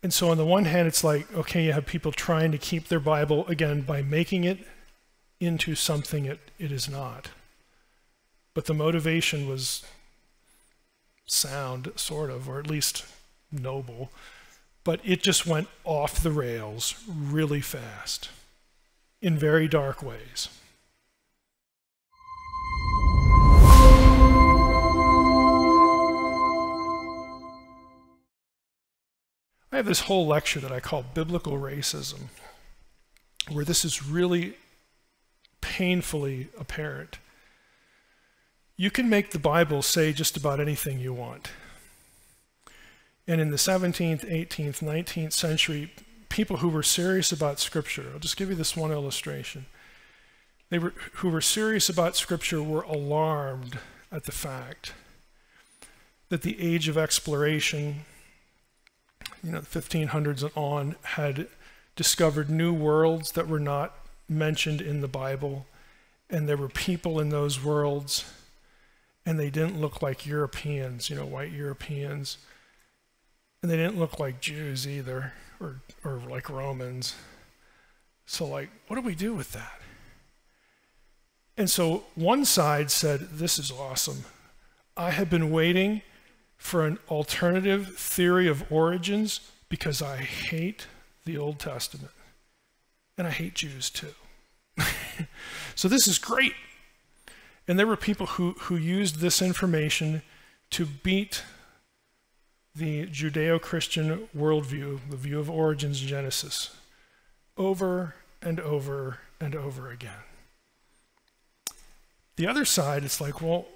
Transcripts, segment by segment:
And so on the one hand, it's like, okay, you have people trying to keep their Bible, again, by making it into something it is not. But the motivation was sound, sort of, or at least noble. But it just went off the rails really fast in very dark ways. I have this whole lecture that I call Biblical Racism, where this is really painfully apparent. You can make the Bible say just about anything you want. And in the 17th, 18th, 19th century, people who were serious about Scripture, I'll just give you this one illustration. Who were serious about Scripture were alarmed at the fact that the age of exploration, the 1500s and on, had discovered new worlds that were not mentioned in the Bible, and there were people in those worlds, and they didn't look like Europeans, white Europeans, and they didn't look like Jews either, or like Romans. So what do we do with that? And so one side said, this is awesome. I have been waiting for an alternative theory of origins because I hate the Old Testament. And I hate Jews too. So this is great. And there were people who used this information to beat the Judeo-Christian worldview, the view of origins Genesis, over and over and over again. The other side, it's like, well,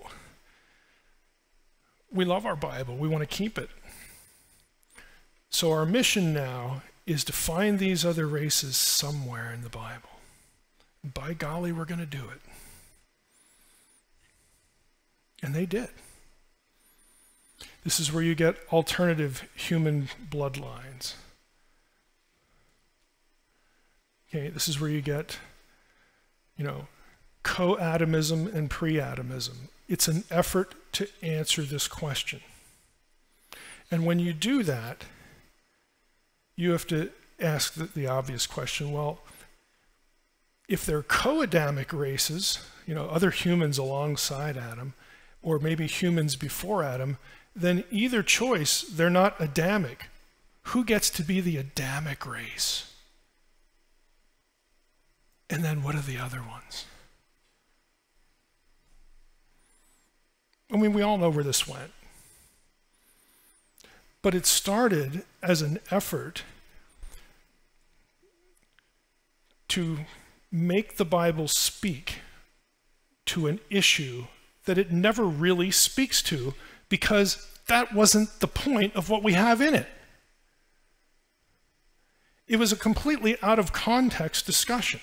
we love our Bible. We want to keep it. So our mission now is to find these other races somewhere in the Bible. By golly, we're going to do it. And they did. This is where you get alternative human bloodlines. Okay, this is where you get, Co-Adamism and Pre-Adamism. It's an effort to answer this question. And when you do that, you have to ask the obvious question, well, if they're co-Adamic races, other humans alongside Adam, or maybe humans before Adam, then either choice, they're not Adamic. Who gets to be the Adamic race? And then what are the other ones? I mean, we all know where this went. But it started as an effort to make the Bible speak to an issue that it never really speaks to, because that wasn't the point of what we have in it. It was a completely out of context discussion.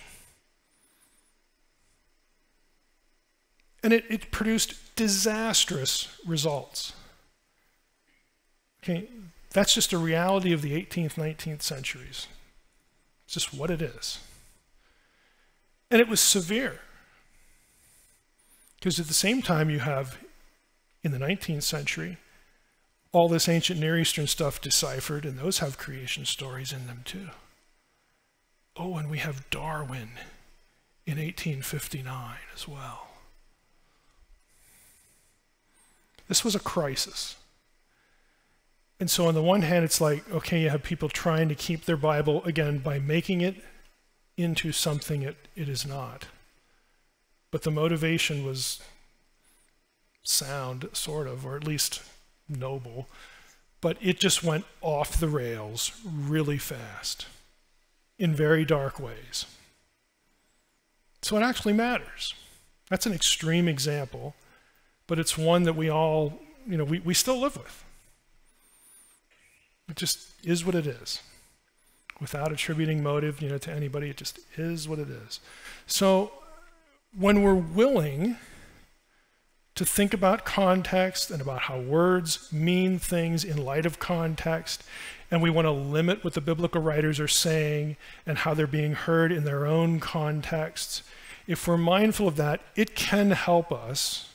And it produced disastrous results. Okay, that's just a reality of the 18th, 19th centuries. It's just what it is. And it was severe. Because at the same time you have, in the 19th century, all this ancient Near Eastern stuff deciphered, and those have creation stories in them too. Oh, and we have Darwin in 1859 as well. This was a crisis. And so on the one hand, it's like, okay, you have people trying to keep their Bible, again, by making it into something it is not. But the motivation was sound, sort of, or at least noble. But it just went off the rails really fast in very dark ways. So it actually matters. That's an extreme example, but it's one that we all, we still live with. It just is what it is. Without attributing motive, to anybody, it just is what it is. So when we're willing to think about context and about how words mean things in light of context, and we want to limit what the biblical writers are saying and how they're being heard in their own contexts, if we're mindful of that, it can help us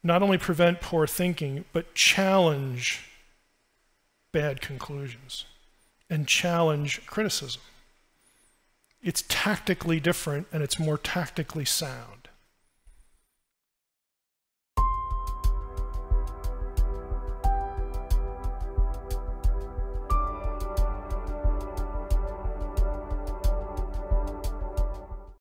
not only prevent poor thinking, but challenge bad conclusions and challenge criticism. It's tactically different and it's more tactically sound.